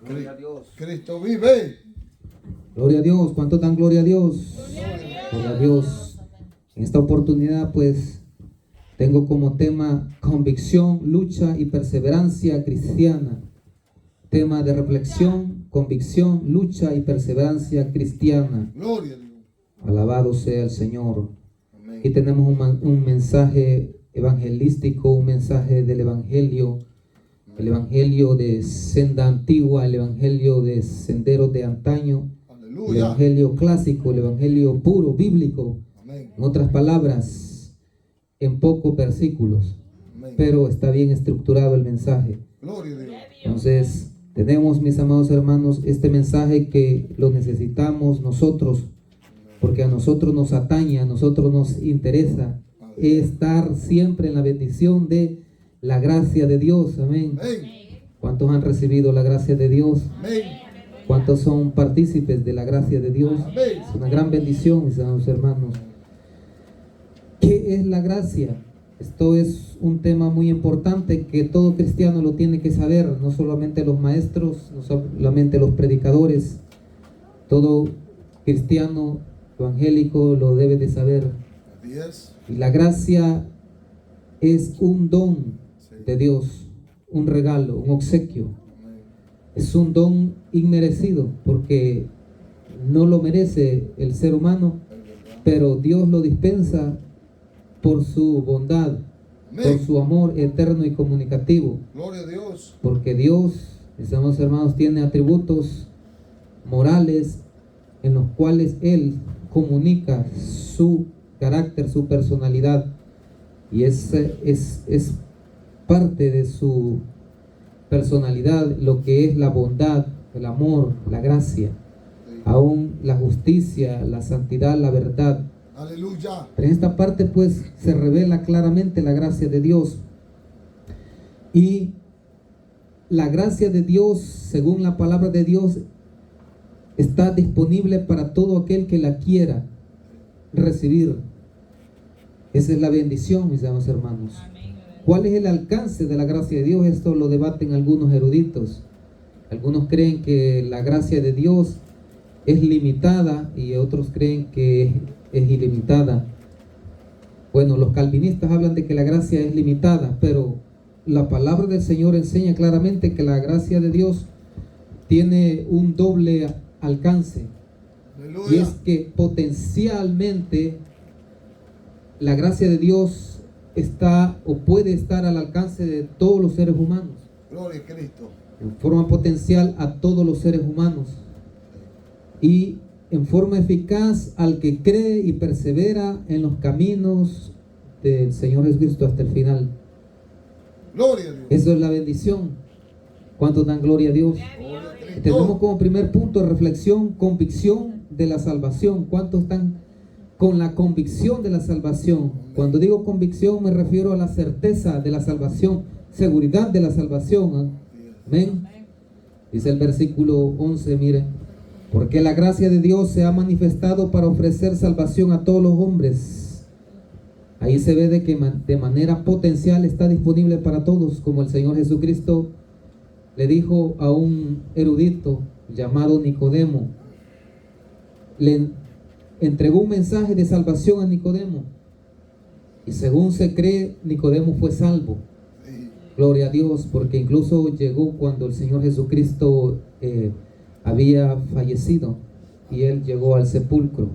Gloria a Dios. Cristo vive. Gloria a Dios. ¿Cuánto dan gloria a Dios? Gloria a Dios. En esta oportunidad pues tengo como tema convicción, lucha y perseverancia cristiana. Tema de reflexión, convicción, lucha y perseverancia cristiana. Gloria a Dios. Alabado sea el Señor. Amén. Aquí tenemos un mensaje evangelístico, un mensaje del Evangelio. El Evangelio de senda antigua, el Evangelio de senderos de antaño, el Aleluya. Evangelio clásico, el Evangelio puro, bíblico. Amén. En otras palabras, en pocos versículos, Amén. pero está bien estructurado el mensaje. Gloria a Dios. Entonces, tenemos, mis amados hermanos, este mensaje que lo necesitamos nosotros, porque a nosotros nos atañe, a nosotros nos interesa estar siempre en la bendición de la gracia de Dios. Amén. Amén. ¿Cuántos han recibido la gracia de Dios? Amén. ¿Cuántos son partícipes de la gracia de Dios? Amén. Es una gran bendición, mis amados hermanos. ¿Qué es la gracia? Esto es un tema muy importante que todo cristiano lo tiene que saber, no solamente los maestros, no solamente los predicadores. Todo cristiano evangélico lo debe de saber. Así es. Y la gracia es un don de Dios, un regalo, un obsequio. Amén. Es un don inmerecido porque no lo merece el ser humano, Es verdad. pero Dios lo dispensa por su bondad, por Amén. su amor eterno y comunicativo. Gloria a Dios. Porque Dios, mis amados hermanos, tiene atributos morales en los cuales Él comunica su carácter, su personalidad. Y es parte de su personalidad lo que es la bondad, el amor, la gracia, Sí. aún la justicia, la santidad, la verdad. Aleluya. Pero en esta parte pues se revela claramente la gracia de Dios. Y la gracia de Dios, según la palabra de Dios, está disponible para todo aquel que la quiera recibir. Esa es la bendición, mis amados hermanos. ¿Cuál es el alcance de la gracia de Dios? Esto lo debaten algunos eruditos. Algunos creen que la gracia de Dios es limitada y otros creen que es ilimitada. Bueno, los calvinistas hablan de que la gracia es limitada, pero la palabra del Señor enseña claramente que la gracia de Dios tiene un doble alcance. Y Aleluya. es que potencialmente la gracia de Dios está o puede estar al alcance de todos los seres humanos, Gloria a Cristo. en forma potencial a todos los seres humanos y en forma eficaz al que cree y persevera en los caminos del Señor Jesucristo hasta el final. Gloria a Dios. Eso es la bendición. ¿Cuántos dan gloria a Dios? Gloria a Cristo. Tenemos como primer punto de reflexión, convicción de la salvación. ¿Cuántos están con la convicción de la salvación? Cuando digo convicción me refiero a la certeza de la salvación, seguridad de la salvación. Amén. Dice el versículo 11, miren, porque la gracia de Dios se ha manifestado para ofrecer salvación a todos los hombres. Ahí se ve de que de manera potencial está disponible para todos, como el Señor Jesucristo le dijo a un erudito llamado Nicodemo. Le entregó un mensaje de salvación a Nicodemo. Y según se cree, Nicodemo fue salvo. Sí. Gloria a Dios, porque incluso llegó cuando el Señor Jesucristo había fallecido. Y él llegó al sepulcro.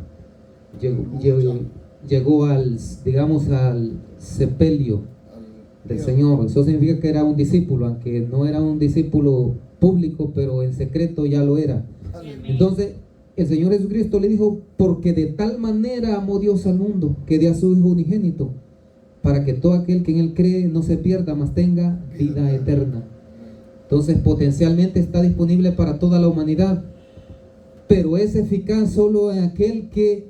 Llegó al, digamos, al sepelio del Señor. Eso significa que era un discípulo, aunque no era un discípulo público, pero en secreto ya lo era. Aleluya. Entonces el Señor Jesucristo le dijo, porque de tal manera amó Dios al mundo, que dio a su Hijo unigénito, para que todo aquel que en Él cree no se pierda, mas tenga vida eterna. Entonces potencialmente está disponible para toda la humanidad, pero es eficaz solo en aquel que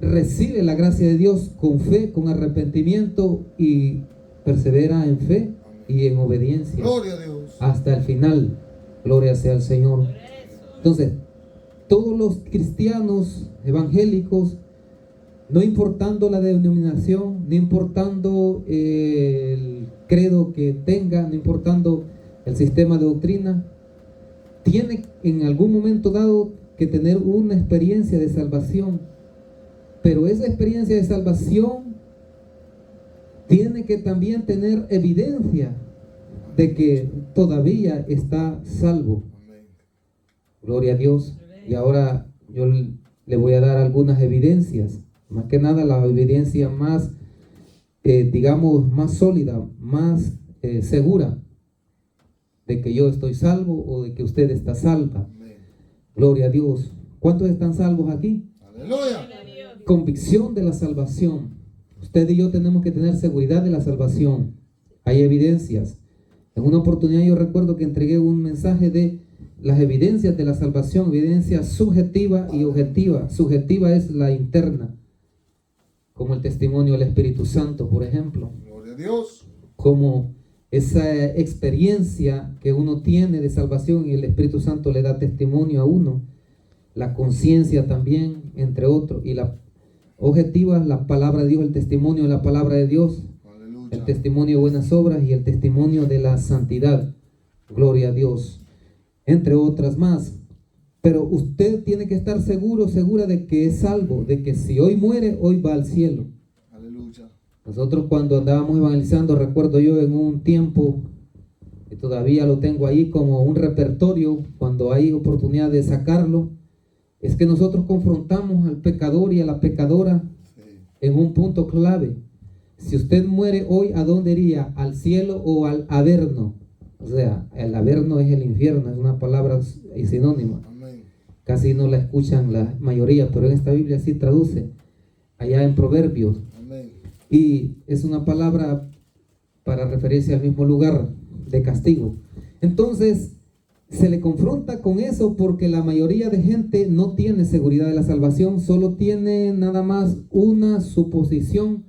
recibe la gracia de Dios con fe, con arrepentimiento y persevera en fe y en obediencia Gloria a Dios. hasta el final. Gloria sea al Señor. Entonces, todos los cristianos evangélicos, no importando la denominación, no importando credo que tenga, no importando el sistema de doctrina, tiene en algún momento dado que tener una experiencia de salvación. Pero esa experiencia de salvación tiene que también tener evidencia de que todavía está salvo. Amén. Gloria a Dios. Y ahora yo le voy a dar algunas evidencias. Más que nada la evidencia más, digamos, más sólida, más segura de que yo estoy salvo o de que usted está salva. Amén. Gloria a Dios. ¿Cuántos están salvos aquí? Aleluya. Convicción de la salvación. Usted y yo tenemos que tener seguridad de la salvación. Hay evidencias. En una oportunidad yo recuerdo que entregué un mensaje de las evidencias de la salvación, evidencia subjetiva y objetiva. Subjetiva es la interna, como el testimonio del Espíritu Santo, por ejemplo. Gloria a Dios. Como esa experiencia que uno tiene de salvación y el Espíritu Santo le da testimonio a uno. La conciencia también, entre otros. Y la objetiva, la palabra de Dios, el testimonio de la palabra de Dios, Aleluya. el testimonio de buenas obras y el testimonio de la santidad. Gloria a Dios. Entre otras más. Pero usted tiene que estar seguro, segura de que es salvo, de que si hoy muere, hoy va al cielo. Aleluya. Nosotros cuando andábamos evangelizando, recuerdo yo en un tiempo, y todavía lo tengo ahí como un repertorio, cuando hay oportunidad de sacarlo, es que nosotros confrontamos al pecador y a la pecadora Sí. en un punto clave. Si usted muere hoy, ¿a dónde iría? ¿Al cielo o al averno? O sea, el averno es el infierno, es una palabra sinónima. Amén. Casi no la escuchan la mayoría, pero en esta Biblia sí traduce, allá en Proverbios. Amén. Y es una palabra para referirse al mismo lugar de castigo. Entonces, se le confronta con eso porque la mayoría de gente no tiene seguridad de la salvación, solo tiene nada más una suposición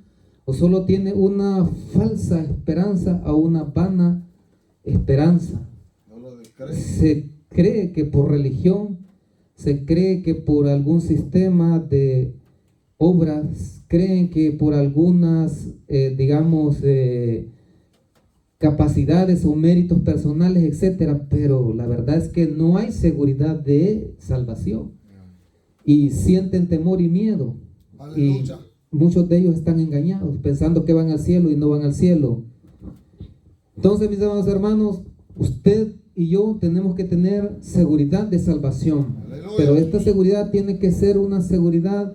o solo tiene una falsa esperanza o una vana esperanza. No lo descree. Se cree que por religión, se cree que por algún sistema de obras, creen que por algunas, capacidades o méritos personales, etcétera, pero la verdad es que no hay seguridad de salvación y sienten temor y miedo. Aleluya. Y muchos de ellos están engañados, pensando que van al cielo y no van al cielo. Entonces, mis amados hermanos, usted y yo tenemos que tener seguridad de salvación. Aleluya. Pero esta seguridad tiene que ser una seguridad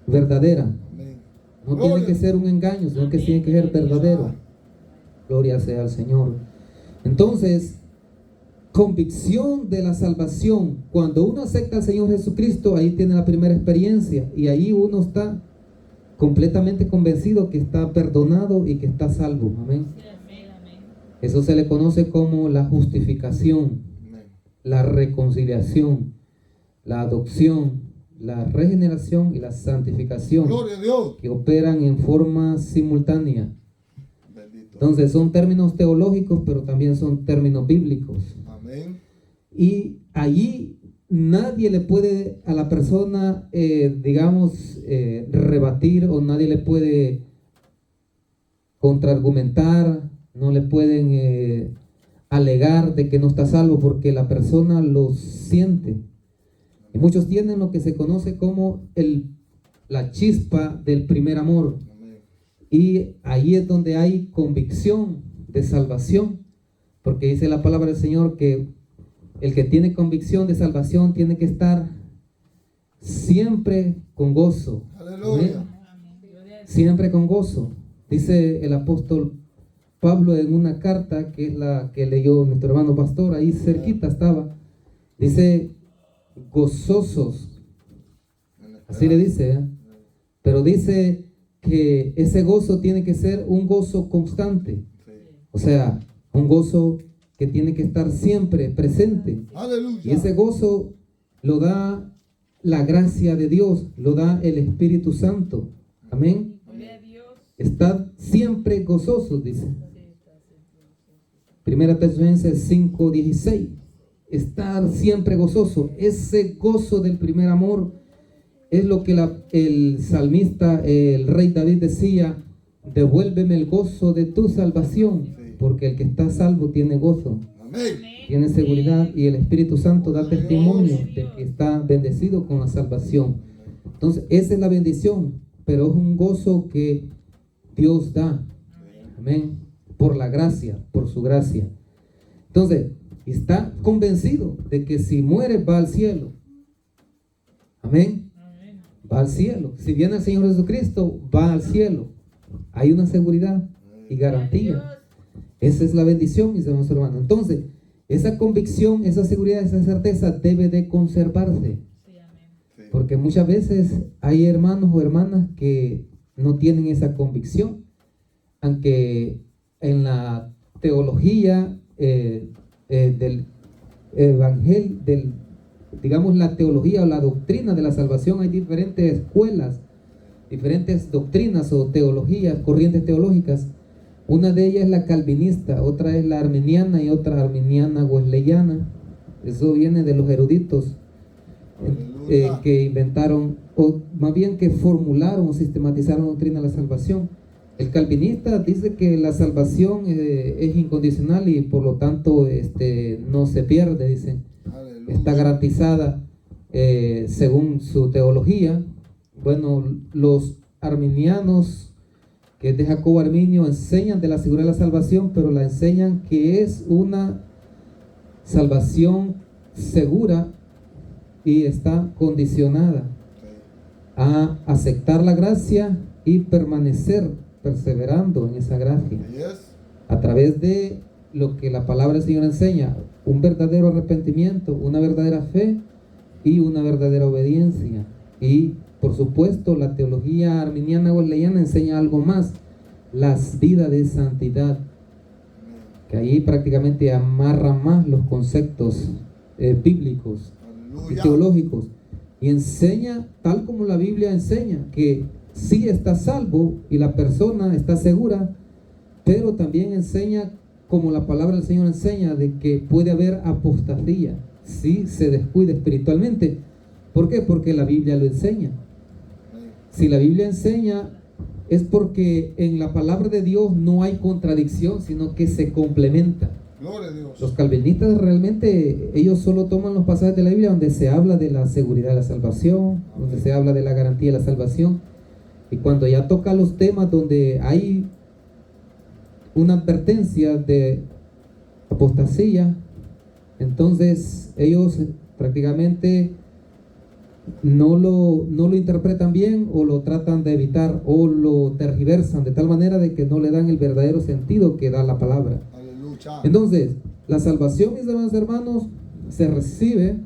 verdadera. Amén. No Gloria. tiene que ser un engaño, sino que tiene que ser verdadero. Gloria sea al Señor. Entonces, convicción de la salvación. Cuando uno acepta al Señor Jesucristo, ahí tiene la primera experiencia. Y ahí uno está completamente convencido que está perdonado y que está salvo. Amén. Eso se le conoce como la justificación, Amén. la reconciliación, la adopción, la regeneración y la santificación, Gloria a Dios. que operan en forma simultánea. Bendito. Entonces son términos teológicos, pero también son términos bíblicos. Amén. Y allí nadie le puede a la persona, rebatir, o nadie le puede contraargumentar, no le pueden alegar de que no está salvo, porque la persona lo siente. Y muchos tienen lo que se conoce como la chispa del primer amor. Amén. Y ahí es donde hay convicción de salvación, porque dice la palabra del Señor que el que tiene convicción de salvación tiene que estar siempre con gozo. Aleluya. Siempre con gozo. Dice el apóstol Pablo en una carta, que es la que leyó nuestro hermano pastor, ahí cerquita estaba, dice gozosos, así le dice, ¿eh? Pero dice que ese gozo tiene que ser un gozo constante, Sí. o sea, un gozo que tiene que estar siempre presente. Aleluya. Y ese gozo lo da la gracia de Dios, lo da el Espíritu Santo. Amén. Estad siempre gozosos, dice. Primera Tesalonicenses 5:16. Estar siempre gozoso. Ese gozo del primer amor es lo que el salmista, el rey David decía: devuélveme el gozo de tu salvación, porque el que está salvo tiene gozo, Amén. tiene seguridad, y el Espíritu Santo da testimonio de que está bendecido con la salvación. Entonces, esa es la bendición, pero es un gozo que Dios da. Amén. Por la gracia, por su gracia. Entonces, está convencido de que si muere va al cielo. Amén. Va al cielo. Si viene el Señor Jesucristo, va al cielo. Hay una seguridad y garantía. Esa es la bendición, mis hermanos. Entonces, esa convicción, esa seguridad, esa certeza debe de conservarse. Porque muchas veces hay hermanos o hermanas que no tienen esa convicción. Aunque en la teología del evangelio, digamos la teología o la doctrina de la salvación, hay diferentes escuelas, diferentes doctrinas o teologías, corrientes teológicas. Una de ellas es la calvinista, otra es la arminiana y otra arminiana wesleyana. Eso viene de los eruditos que inventaron, o más bien que formularon o sistematizaron la doctrina de la salvación. El calvinista dice que la salvación es incondicional y por lo tanto no se pierde, dicen. Está garantizada según su teología. Bueno, los arminianos, que es de Jacobo Arminio, enseñan de la seguridad de la salvación, pero la enseñan que es una salvación segura y está condicionada a aceptar la gracia y permanecer perseverando en esa gracia a través de lo que la palabra del Señor enseña: un verdadero arrepentimiento, una verdadera fe y una verdadera obediencia. Y por supuesto la teología arminiana o wesleyana enseña algo más: las vidas de santidad, que ahí prácticamente amarra más los conceptos bíblicos y teológicos, y enseña tal como la Biblia enseña, que sí está salvo y la persona está segura, pero también enseña como la palabra del Señor enseña, de que puede haber apostasía si se descuida espiritualmente. ¿Por qué? Porque la Biblia lo enseña. Si la Biblia enseña, es porque en la palabra de Dios no hay contradicción, sino que se complementa. Gloria a Dios. Los calvinistas realmente, ellos solo toman los pasajes de la Biblia donde se habla de la seguridad de la salvación, donde se habla de la garantía de la salvación, y cuando ya toca los temas donde hay una advertencia de apostasía, entonces ellos prácticamente no lo interpretan bien, o lo tratan de evitar, o lo tergiversan de tal manera de que no le dan el verdadero sentido que da la palabra. Aleluya. Entonces, la salvación, mis hermanos, se recibe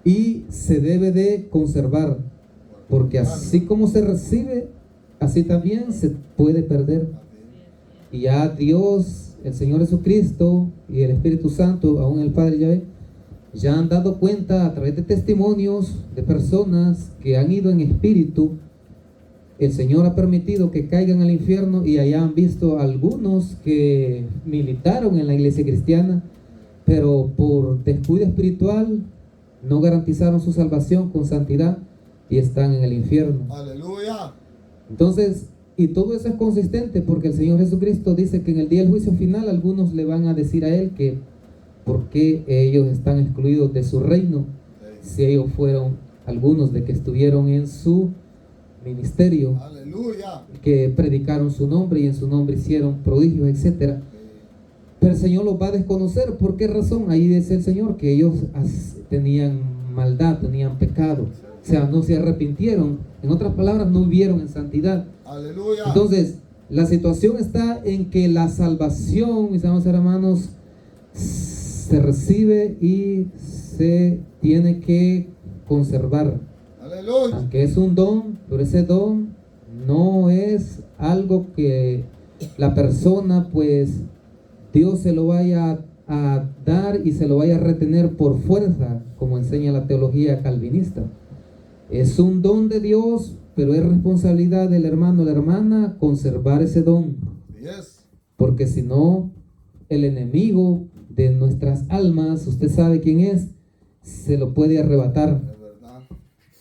y se debe de conservar, porque así como se recibe, así también se puede perder. Y ya Dios, el Señor Jesucristo y el Espíritu Santo, aún el Padre Yahvé, ya han dado cuenta a través de testimonios de personas que han ido en espíritu. El Señor ha permitido que caigan al infierno, y allá han visto a algunos que militaron en la iglesia cristiana, pero por descuido espiritual no garantizaron su salvación con santidad y están en el infierno. Aleluya. Entonces, y todo eso es consistente porque el Señor Jesucristo dice que en el día del juicio final algunos le van a decir a Él que por qué ellos están excluidos de su reino, si ellos fueron algunos de que estuvieron en su ministerio, Aleluya. que predicaron su nombre y en su nombre hicieron prodigios, etcétera. Pero el Señor los va a desconocer. ¿Por qué razón? Ahí dice el Señor que ellos tenían maldad, tenían pecado, o sea, no se arrepintieron. En otras palabras, no vivieron en santidad. Aleluya. Entonces, la situación está en que la salvación, mis amados hermanos, se recibe y se tiene que conservar. Aleluya. Aunque es un don, pero ese don no es algo que la persona, pues, Dios se lo vaya a dar y se lo vaya a retener por fuerza, como enseña la teología calvinista. Es un don de Dios, pero es responsabilidad del hermano o la hermana conservar ese don. Yes. Porque si no, el enemigo de nuestras almas, usted sabe quién es, se lo puede arrebatar, Es verdad.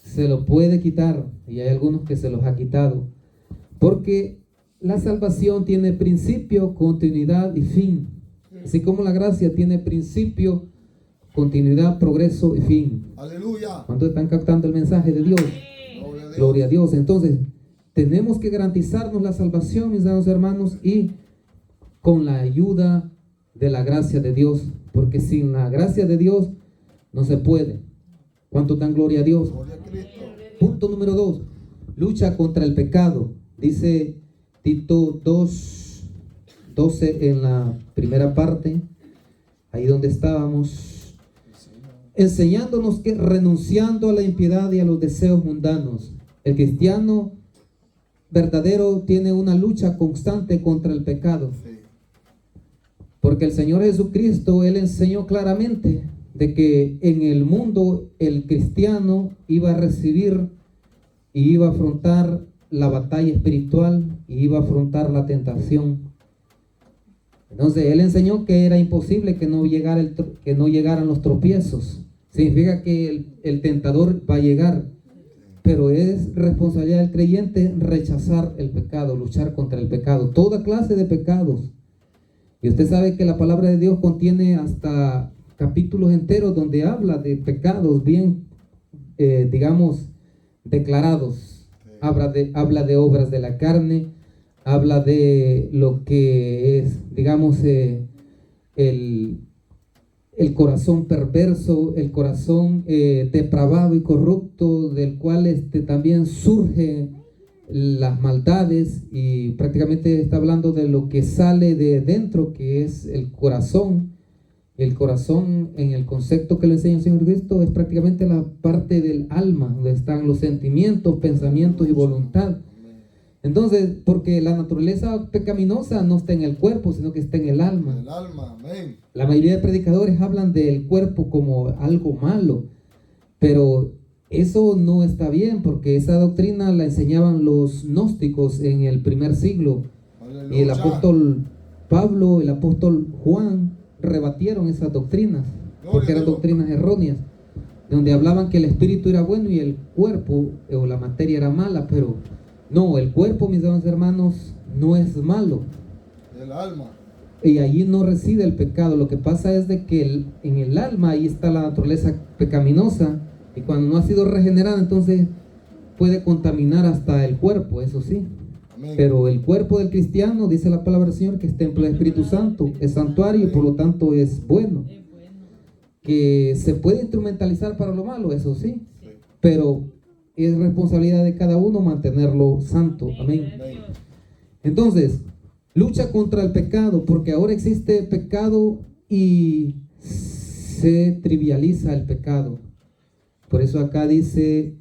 se lo puede quitar, y hay algunos que se los ha quitado. Porque la salvación tiene principio, continuidad y fin. Así como la gracia tiene principio, continuidad, progreso y fin. Aleluya. ¿Cuántos están captando el mensaje de Dios? Gloria a Dios. Gloria a Dios. Entonces, tenemos que garantizarnos la salvación, mis amados hermanos, y con la ayuda de la gracia de Dios. Porque sin la gracia de Dios no se puede. ¿Cuántos dan gloria a Dios? Gloria a Cristo. Punto número 2. Lucha contra el pecado. Dice Tito 2:12 en la primera parte, ahí donde estábamos, enseñándonos que renunciando a la impiedad y a los deseos mundanos, el cristiano verdadero tiene una lucha constante contra el pecado. Sí. Porque el Señor Jesucristo, Él enseñó claramente de que en el mundo el cristiano iba a recibir y iba a afrontar la batalla espiritual y iba a afrontar la tentación. Entonces Él enseñó que era imposible que no llegaran los tropiezos. Significa que el tentador va a llegar, pero es responsabilidad del creyente rechazar el pecado, luchar contra el pecado, toda clase de pecados. Y usted sabe que la palabra de Dios contiene hasta capítulos enteros donde habla de pecados bien, digamos, declarados. Habla de obras de la carne, habla de lo que es, digamos, el corazón perverso, el corazón depravado y corrupto, del cual también surgen las maldades, y prácticamente está hablando de lo que sale de dentro, que es el corazón. El corazón, en el concepto que le enseña el Señor Cristo, es prácticamente la parte del alma, donde están los sentimientos, pensamientos y voluntad. Entonces, porque la naturaleza pecaminosa no está en el cuerpo, sino que está en el alma. El alma, amén. La mayoría de predicadores hablan del cuerpo como algo malo, pero eso no está bien, porque esa doctrina la enseñaban los gnósticos en el primer siglo. Aleluya. Y el apóstol Pablo, el apóstol Juan rebatieron esas doctrinas, porque eran doctrinas erróneas, donde hablaban que el espíritu era bueno y el cuerpo o la materia era mala. Pero no, el cuerpo, mis hermanos, no es malo. El alma. Y allí no reside el pecado. Lo que pasa es de que en el alma ahí está la naturaleza pecaminosa, y cuando no ha sido regenerada, entonces puede contaminar hasta el cuerpo, eso sí. Amén. Pero el cuerpo del cristiano, dice la palabra del Señor, que es templo del Espíritu Santo, es santuario y por lo tanto es bueno. Que se puede instrumentalizar para lo malo, eso sí, pero es responsabilidad de cada uno mantenerlo santo. Amén. Amén. Entonces, lucha contra el pecado, porque ahora existe pecado y se trivializa el pecado. Por eso acá dice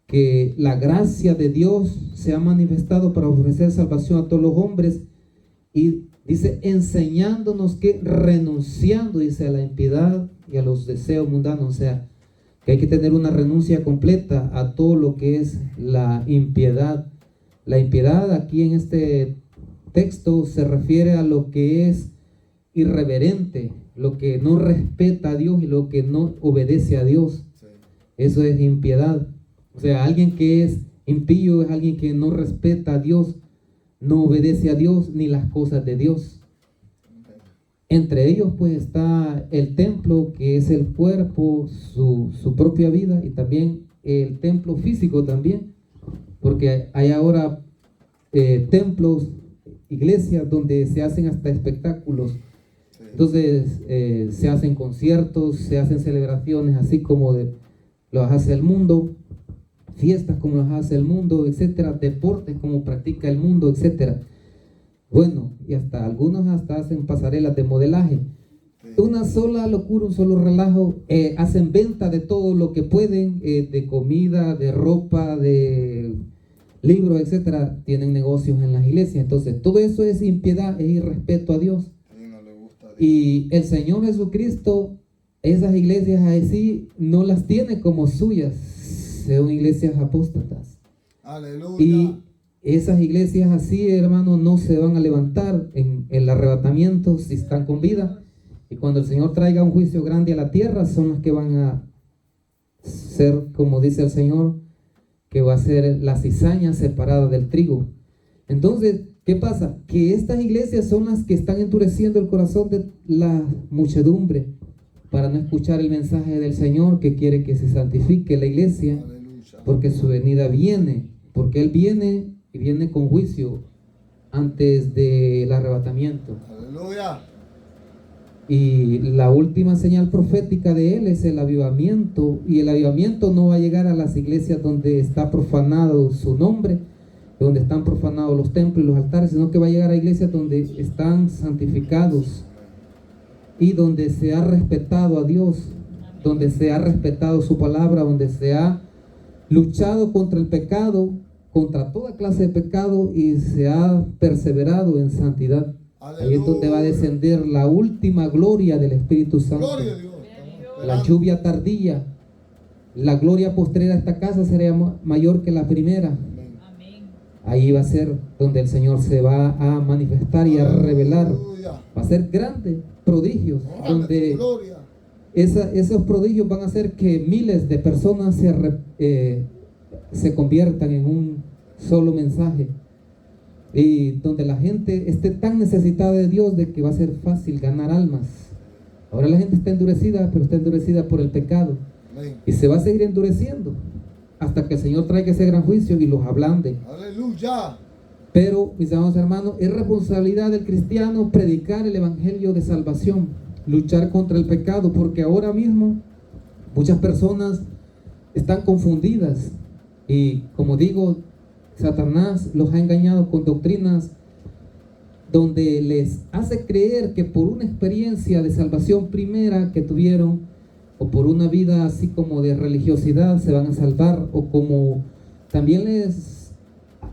que la gracia de Dios se ha manifestado para ofrecer salvación a todos los hombres, y dice enseñándonos que renunciando, dice, a la impiedad y a los deseos mundanos. O sea, que hay que tener una renuncia completa a todo lo que es la impiedad. La impiedad aquí en este texto se refiere a lo que es irreverente, lo que no respeta a Dios y lo que no obedece a Dios. Sí. Eso es impiedad. O sea, alguien que es impío es alguien que no respeta a Dios, no obedece a Dios ni las cosas de Dios. Entre ellos pues está el templo, que es el cuerpo, su propia vida, y también el templo físico también, porque hay ahora templos, iglesias donde se hacen hasta espectáculos. Sí. Entonces se hacen conciertos, se hacen celebraciones así como los hace el mundo, fiestas como las hace el mundo, etcétera, deportes como practica el mundo, etcétera. Bueno, y hasta algunos hasta hacen pasarelas de modelaje. Sí. Una sola locura, un solo relajo. Hacen venta de todo lo que pueden, de comida, de ropa, de libros, etcétera. Tienen negocios en las iglesias. Entonces, todo eso es impiedad, es irrespeto a Dios. Sí, no le gusta a Dios. Y el Señor Jesucristo, esas iglesias así, no las tiene como suyas. Son iglesias apóstatas. Aleluya. Y esas iglesias así, hermanos, no se van a levantar en el arrebatamiento si están con vida. Y cuando el Señor traiga un juicio grande a la tierra, son las que van a ser, como dice el Señor, que va a ser la cizaña separada del trigo. Entonces, ¿qué pasa? Que estas iglesias son las que están endureciendo el corazón de la muchedumbre para no escuchar el mensaje del Señor, que quiere que se santifique la iglesia, Aleluya. porque su venida viene, porque Él viene y viene con juicio antes del arrebatamiento. Aleluya. Y la última señal profética de Él es el avivamiento, y el avivamiento no va a llegar a las iglesias donde está profanado su nombre, donde están profanados los templos y los altares, sino que va a llegar a iglesias donde están santificados y donde se ha respetado a Dios, donde se ha respetado su palabra, donde se ha luchado contra el pecado, contra toda clase de pecado, y se ha perseverado en santidad. Ahí es donde va a descender la última gloria del Espíritu Santo. Gloria a Dios. La lluvia tardía, la gloria postrera de esta casa será mayor que la primera. Amén. Ahí va a ser donde el Señor se va a manifestar y a revelar. Aleluya. Va a ser grandes prodigios, Órale, donde tu gloria. esos prodigios van a hacer que miles de personas se conviertan en un solo mensaje, y donde la gente esté tan necesitada de Dios de que va a ser fácil ganar almas. Ahora la gente está endurecida, pero está endurecida por el pecado, Amén. y se va a seguir endureciendo hasta que el Señor traiga ese gran juicio y los ablande. Aleluya. Pero, mis amados hermanos, es responsabilidad del cristiano predicar el evangelio de salvación, luchar contra el pecado, porque ahora mismo muchas personas están confundidas, y como digo, Satanás los ha engañado con doctrinas donde les hace creer que por una experiencia de salvación primera que tuvieron, o por una vida así como de religiosidad, se van a salvar, o como también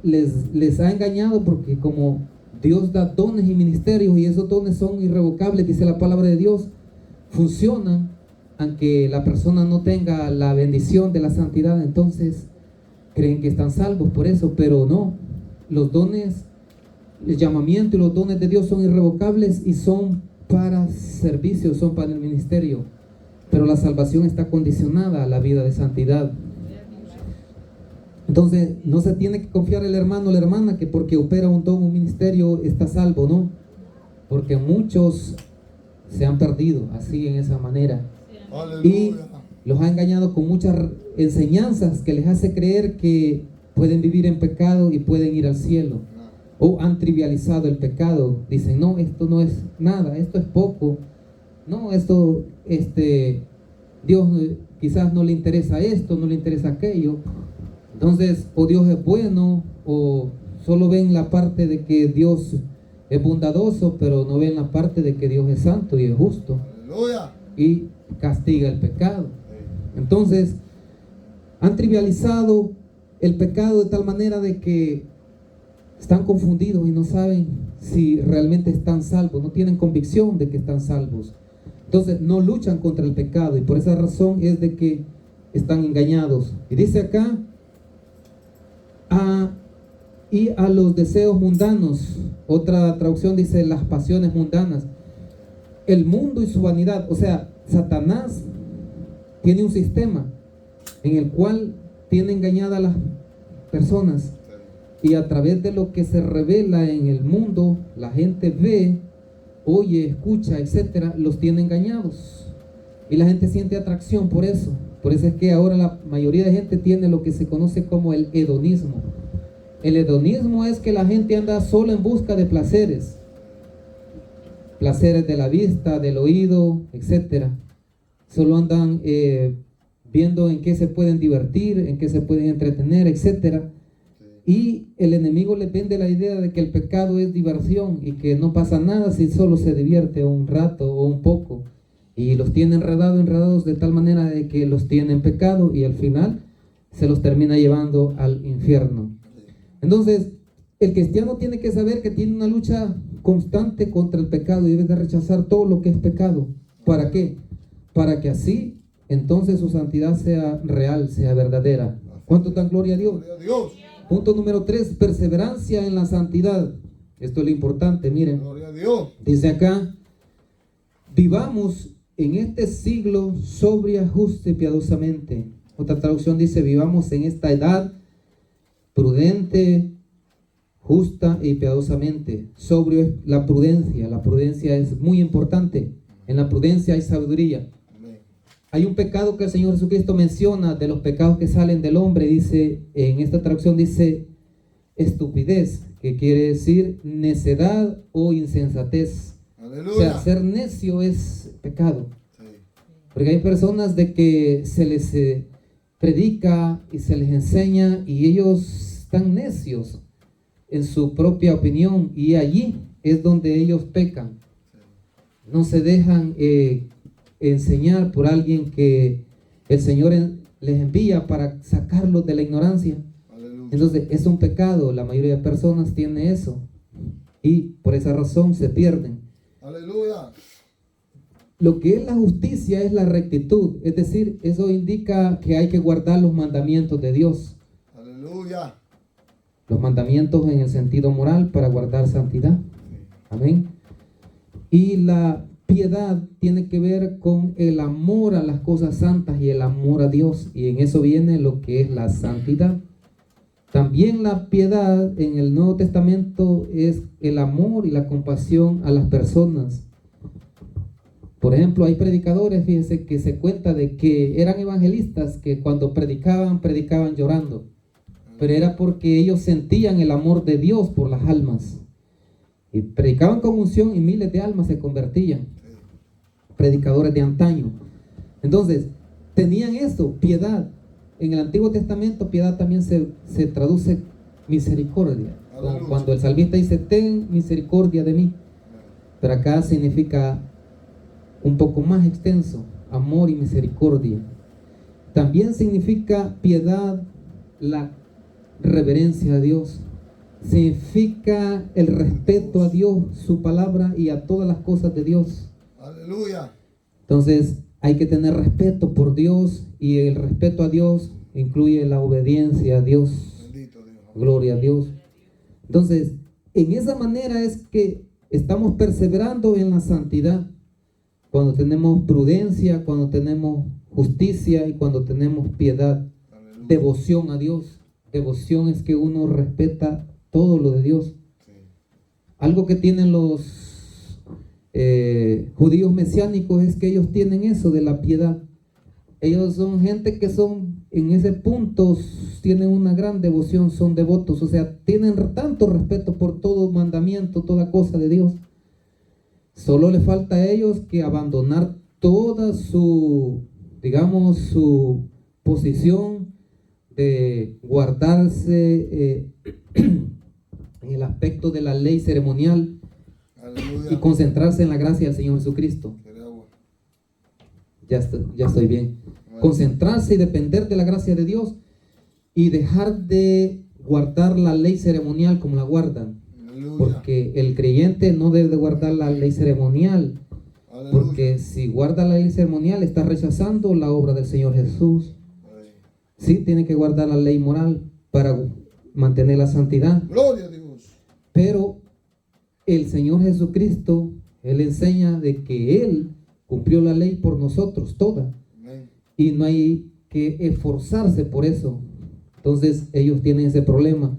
les ha engañado porque como Dios da dones y ministerios, y esos dones son irrevocables, dice la palabra de Dios, funcionan aunque la persona no tenga la bendición de la santidad. Entonces creen que están salvos por eso, pero no. Los dones, el llamamiento y los dones de Dios son irrevocables y son para servicio, son para el ministerio, pero la salvación está condicionada a la vida de santidad. Entonces no se tiene que confiar el hermano o la hermana que porque opera un don, un ministerio, está salvo, no, porque muchos se han perdido así, en esa manera, y Aleluya. los ha engañado con muchas enseñanzas que les hace creer que pueden vivir en pecado y pueden ir al cielo, o han trivializado el pecado. Dicen, no, esto no es nada, esto es poco, no, esto, Dios quizás no le interesa esto, no le interesa aquello. Entonces, o Dios es bueno, o solo ven la parte de que Dios es bondadoso, pero no ven la parte de que Dios es santo y es justo Aleluya. y castiga el pecado. Entonces, han trivializado el pecado de tal manera de que están confundidos y no saben si realmente están salvos, no tienen convicción de que están salvos. Entonces, no luchan contra el pecado, y por esa razón es de que están engañados. Y dice acá, y a los deseos mundanos. Otra traducción dice las pasiones mundanas. El mundo y su vanidad. O sea, Satanás tiene un sistema en el cual tiene engañadas a las personas, y a través de lo que se revela en el mundo, la gente ve, oye, escucha, etcétera, los tiene engañados, y la gente siente atracción por eso. Por eso es que ahora la mayoría de gente tiene lo que se conoce como el hedonismo. El hedonismo es que la gente anda solo en busca de placeres de la vista, del oído, etcétera. Solo andan viendo en qué se pueden divertir, en qué se pueden entretener, etcétera. Y el enemigo le vende la idea de que el pecado es diversión y que no pasa nada si solo se divierte un rato o un poco. Y los tiene enredados de tal manera de que los tiene en pecado, y al final se los termina llevando al infierno. Entonces, el cristiano tiene que saber que tiene una lucha constante contra el pecado y debe de rechazar todo lo que es pecado. ¿Para qué? Para que así, entonces, su santidad sea real, sea verdadera. ¿Cuánto dan gloria a Dios? Gloria a Dios. Punto número 3, perseverancia en la santidad. Esto es lo importante, miren. Gloria a Dios. Dice acá, vivamos en este siglo sobria, justa y piadosamente. Otra traducción dice, vivamos en esta edad prudente, justa y piadosamente. Sobrio es la prudencia. La prudencia es muy importante. En la prudencia hay sabiduría. Amén. Hay un pecado que el Señor Jesucristo menciona de los pecados que salen del hombre. Dice, en esta traducción dice estupidez, que quiere decir necedad o insensatez. Aleluya. O sea, ser necio es pecado. Sí. Porque hay personas de que se les predica y se les enseña y ellos están necios en su propia opinión, y allí es donde ellos pecan. No se dejan enseñar por alguien que el Señor les envía para sacarlos de la ignorancia. Aleluya. Entonces es un pecado. La mayoría de personas tiene eso y por esa razón se pierden. Aleluya. Lo que es la justicia es la rectitud, es decir, eso indica que hay que guardar los mandamientos de Dios. Aleluya. Los mandamientos en el sentido moral para guardar santidad. Amén. Y la piedad tiene que ver con el amor a las cosas santas y el amor a Dios. Y en eso viene lo que es la santidad. También la piedad en el Nuevo Testamento es el amor y la compasión a las personas. Por ejemplo, hay predicadores, fíjense, que se cuenta de que eran evangelistas que cuando predicaban llorando. Pero era porque ellos sentían el amor de Dios por las almas. Y predicaban con unción y miles de almas se convertían. Predicadores de antaño. Entonces, tenían eso, piedad. En el Antiguo Testamento, piedad también se traduce misericordia. Aleluya. Cuando el salmista dice, ten misericordia de mí. Pero acá significa un poco más extenso, amor y misericordia. También significa piedad, la reverencia a Dios. Significa el respeto a Dios, su palabra y a todas las cosas de Dios. Aleluya. Entonces hay que tener respeto por Dios, y el respeto a Dios incluye la obediencia a Dios. Bendito Dios. Gloria a Dios. Entonces, en esa manera es que estamos perseverando en la santidad. Cuando tenemos prudencia, cuando tenemos justicia y cuando tenemos piedad. Aleluya. Devoción a Dios. Devoción es que uno respeta todo lo de Dios. Sí. Algo que tienen los judíos mesiánicos es que ellos tienen eso de la piedad. Ellos son gente que son en ese punto, tienen una gran devoción, son devotos, o sea, tienen tanto respeto por todo mandamiento, toda cosa de Dios. Solo le falta a ellos que abandonar toda su, digamos, su posición de guardarse en el aspecto de la ley ceremonial. Aleluya. Y concentrarse en la gracia del Señor Jesucristo. ¿Quiere agua? Ya estoy bien. Concentrarse y depender de la gracia de Dios y dejar de guardar la ley ceremonial como la guardan. Aleluya. Porque el creyente no debe de guardar la ley ceremonial. Aleluya. Porque si guarda la ley ceremonial está rechazando la obra del Señor Jesús. Ay. Sí, tiene que guardar la ley moral para mantener la santidad. Gloria a Dios. Pero el Señor Jesucristo, Él enseña de que Él cumplió la ley por nosotros toda. Amén. Y no hay que esforzarse por eso. Entonces ellos tienen ese problema.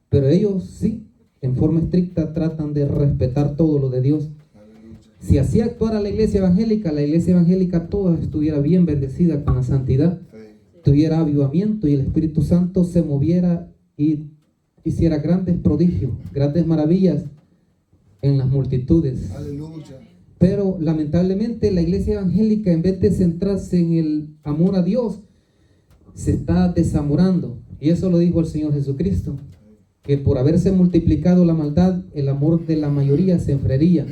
Pero ellos sí, en forma estricta, tratan de respetar todo lo de Dios. Aleluya. Si así actuara la iglesia evangélica toda estuviera bien bendecida con la santidad, Sí. tuviera avivamiento y el Espíritu Santo se moviera y hiciera grandes prodigios, grandes maravillas en las multitudes. Aleluya. Pero lamentablemente la iglesia evangélica, en vez de centrarse en el amor a Dios, se está desamorando. Y eso lo dijo el Señor Jesucristo, que por haberse multiplicado la maldad, el amor de la mayoría se enfriaría.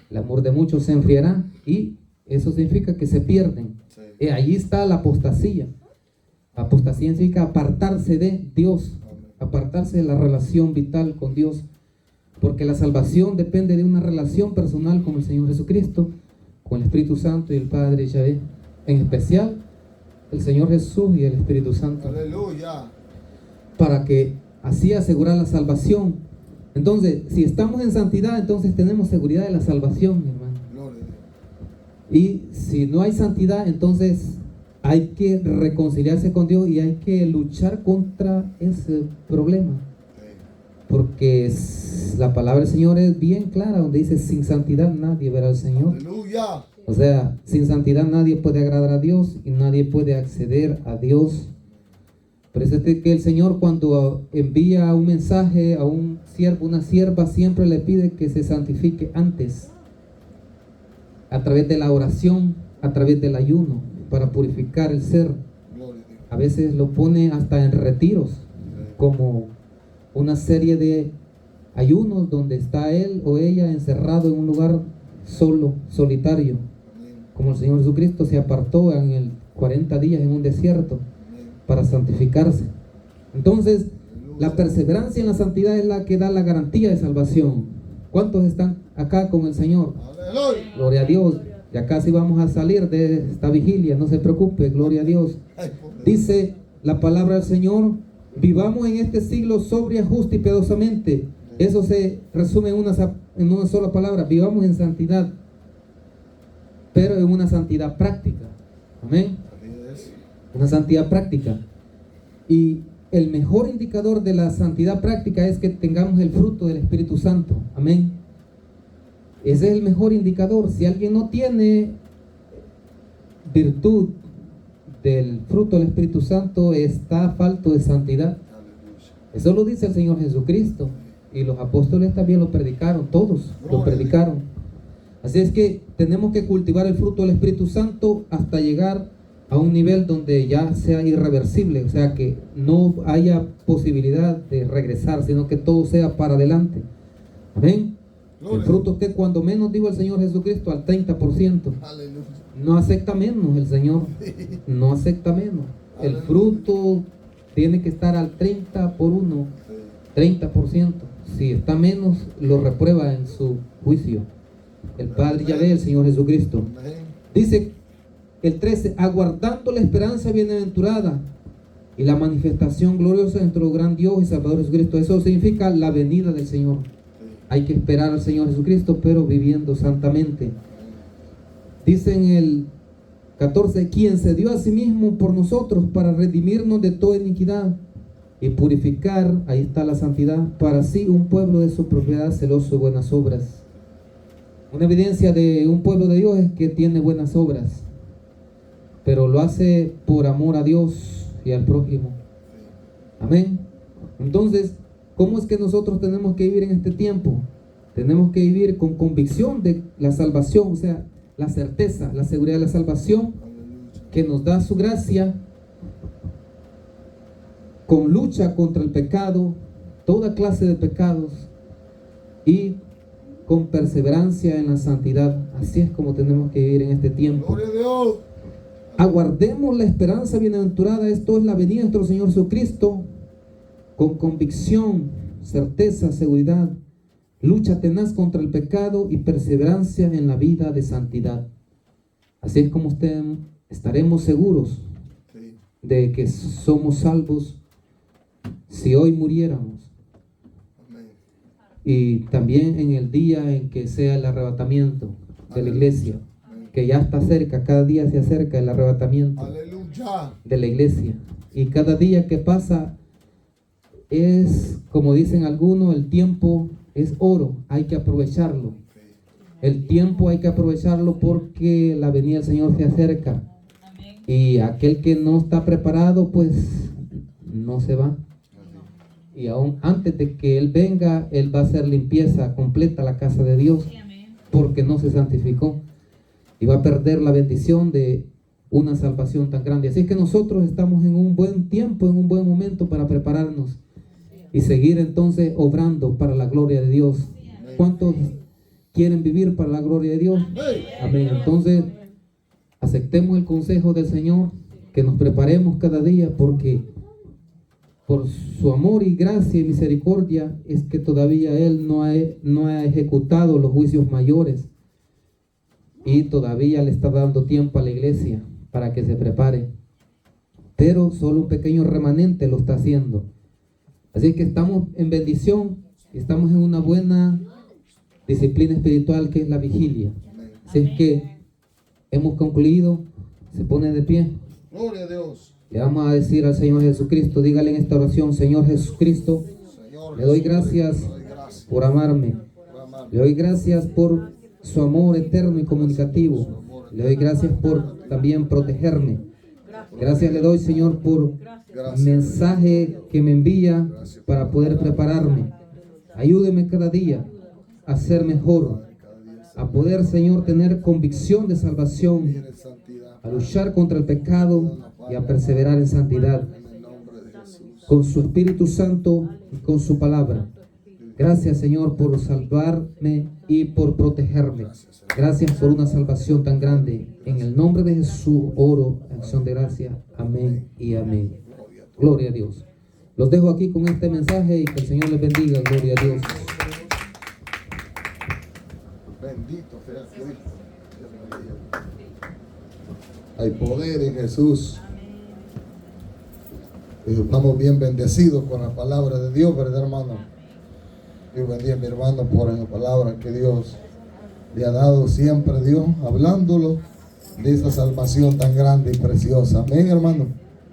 El amor de muchos se enfriará y eso significa que se pierden. Sí. Allí está la apostasía. Apostasía significa apartarse de Dios, apartarse de la relación vital con Dios. Porque la salvación depende de una relación personal con el Señor Jesucristo, con el Espíritu Santo y el Padre Yahvé. En especial, el Señor Jesús y el Espíritu Santo. Aleluya. Para que así asegurar la salvación. Entonces, si estamos en santidad, entonces tenemos seguridad de la salvación, hermano. Gloria a Dios. Y si no hay santidad, entonces hay que reconciliarse con Dios y hay que luchar contra ese problema. Sí. porque la palabra del Señor es bien clara, donde dice: sin santidad nadie verá al Señor. Aleluya. O sea, sin santidad nadie puede agradar a Dios y nadie puede acceder a Dios. Por eso es que el Señor, cuando envía un mensaje a un siervo, una sierva, siempre le pide que se santifique antes, a través de la oración, a través del ayuno, para purificar el ser. Gloria a Dios. A veces lo pone hasta en retiros, como una serie de ayunos donde está él o ella encerrado en un lugar solo, solitario, Amén. como el Señor Jesucristo se apartó en el 40 días en un desierto Amén. para santificarse. Entonces, Aleluya. la perseverancia en la santidad es la que da la garantía de salvación. ¿Cuántos están acá con el Señor? Aleluya. Gloria a Dios. Ya casi vamos a salir de esta vigilia, no se preocupe, gloria a Dios. Ay, pobre. Dice la palabra del Señor: vivamos en este siglo sobria, justa y piadosamente. Eso se resume en una sola palabra: vivamos en santidad, pero en una santidad práctica. Amén. Así es. Una santidad práctica. Y el mejor indicador de la santidad práctica es que tengamos el fruto del Espíritu Santo. Amén. Ese es el mejor indicador. Si alguien no tiene virtud del fruto del Espíritu Santo, está falto de santidad. Aleluya. Eso lo dice el Señor Jesucristo. Y los apóstoles también lo predicaron, todos lo predicaron. Así es que tenemos que cultivar el fruto del Espíritu Santo hasta llegar a un nivel donde ya sea irreversible, o sea, que no haya posibilidad de regresar, sino que todo sea para adelante. Amén. El fruto que cuando menos, dijo el Señor Jesucristo, al 30%. Aleluya. No acepta menos el Señor, no acepta menos. El fruto tiene que estar al 30 por 1, 30%. Si está menos, lo reprueba en su juicio el Padre Yahvé, el Señor Jesucristo. Amén. Dice el 13: aguardando la esperanza bienaventurada y la manifestación gloriosa entre el gran Dios y Salvador Jesucristo. Eso significa la venida del Señor. Hay que esperar al Señor Jesucristo, pero viviendo santamente. Dice en el 14: quien se dio a sí mismo por nosotros para redimirnos de toda iniquidad y purificar, ahí está la santidad, para sí un pueblo de su propiedad, celoso de buenas obras. Una evidencia de un pueblo de Dios es que tiene buenas obras, pero lo hace por amor a Dios y al prójimo. Amén. Entonces, ¿cómo es que nosotros tenemos que vivir en este tiempo? Tenemos que vivir con convicción de la salvación, o sea, la certeza, la seguridad de la salvación que nos da su gracia, con lucha contra el pecado, toda clase de pecados, y con perseverancia en la santidad. Así es como tenemos que vivir en este tiempo. Gloria a Dios. Aguardemos la esperanza bienaventurada, esto es la venida de nuestro Señor Jesucristo, con convicción, certeza, seguridad, lucha tenaz contra el pecado y perseverancia en la vida de santidad. Así es como estaremos seguros Sí. de que somos salvos si hoy muriéramos, Amén. y también en el día en que sea el arrebatamiento de la iglesia, que ya está cerca. Cada día se acerca el arrebatamiento Aleluya. de la iglesia, y cada día que pasa es, como dicen algunos, el tiempo es oro, hay que aprovecharlo. El tiempo hay que aprovecharlo porque la venida del Señor se acerca, y aquel que no está preparado pues no se va. Y aún antes de que Él venga, Él va a hacer limpieza completa a la casa de Dios, porque no se santificó, y va a perder la bendición de una salvación tan grande. Así que nosotros estamos en un buen tiempo, en un buen momento para prepararnos y seguir entonces obrando para la gloria de Dios. ¿Cuántos quieren vivir para la gloria de Dios? Amén. Entonces, aceptemos el consejo del Señor, que nos preparemos cada día, porque por su amor y gracia y misericordia es que todavía Él no ha ejecutado los juicios mayores, y todavía le está dando tiempo a la iglesia para que se prepare, pero solo un pequeño remanente lo está haciendo. Así que estamos en bendición, estamos en una buena disciplina espiritual, que es la vigilia. Así es que hemos concluido. Se pone de pie. Gloria a Dios. Le vamos a decir al Señor Jesucristo, dígale en esta oración: Señor Jesucristo, Señor Le doy Jesucristo, gracias le doy gracias por amarme. por amarme. Le doy gracias por su amor eterno y comunicativo. Le doy gracias por también protegerme. Gracias le doy, Señor, por el mensaje que me envía para poder prepararme. Ayúdeme cada día a ser mejor, a poder, Señor, tener convicción de salvación, Tiene santidad a luchar contra el pecado y a perseverar en santidad en el nombre de Jesús. con su Espíritu Santo y con su palabra. Gracias, Señor, por salvarme y por protegerme. Gracias por una salvación tan grande. En el nombre de Jesús oro, acción de gracia. Amén y amén. Gloria a Dios. Los dejo aquí con este mensaje y que el Señor les bendiga. Gloria a Dios. Bendito sea Cristo. Hay poder en Jesús. Y estamos bien bendecidos con la palabra de Dios, ¿verdad, hermano? Dios bendiga a mi hermano por la palabra que Dios le ha dado siempre, Dios, hablándolo de esa salvación tan grande y preciosa. Amén, hermano.